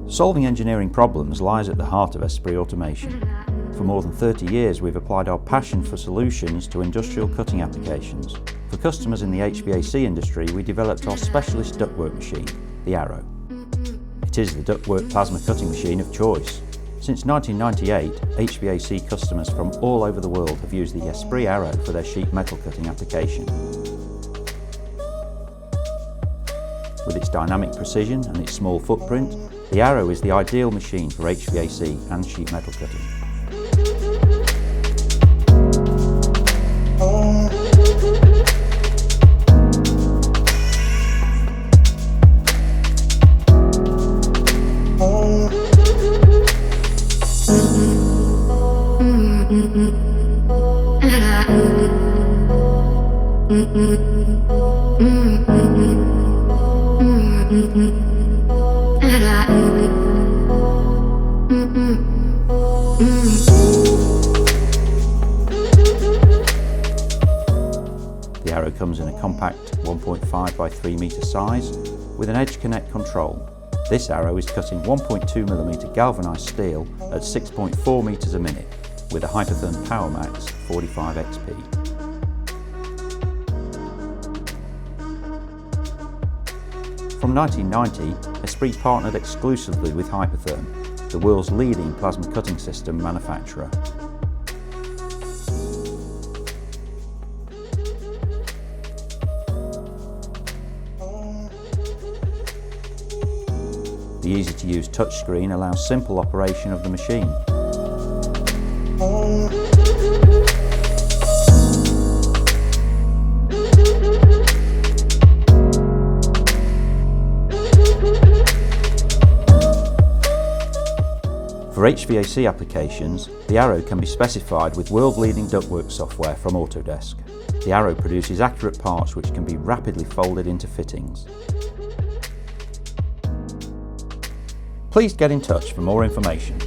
Solving engineering problems lies at the heart of Esprit automation. For more than 30 years we've applied our passion for solutions to industrial cutting applications. For customers in the HVAC industry we developed our specialist ductwork machine, the Arrow. It is the ductwork plasma cutting machine of choice. Since 1998, HVAC customers from all over the world have used the Esprit Arrow for their sheet metal cutting application. With its dynamic precision and its small footprint, the Arrow is the ideal machine for HVAC and sheet metal cutting. The Arrow comes in a compact 1.5 by 3 metre size with an edge connect control. This Arrow is cutting 1.2mm galvanised steel at 6.4 metres a minute with a Hypertherm Power Max 45 XP. From 1990, Esprit partnered exclusively with Hypertherm, the world's leading plasma cutting system manufacturer. The easy-to-use touchscreen allows simple operation of the machine. For HVAC applications, the Arrow can be specified with world-leading ductwork software from Autodesk. The Arrow produces accurate parts which can be rapidly folded into fittings. Please get in touch for more information.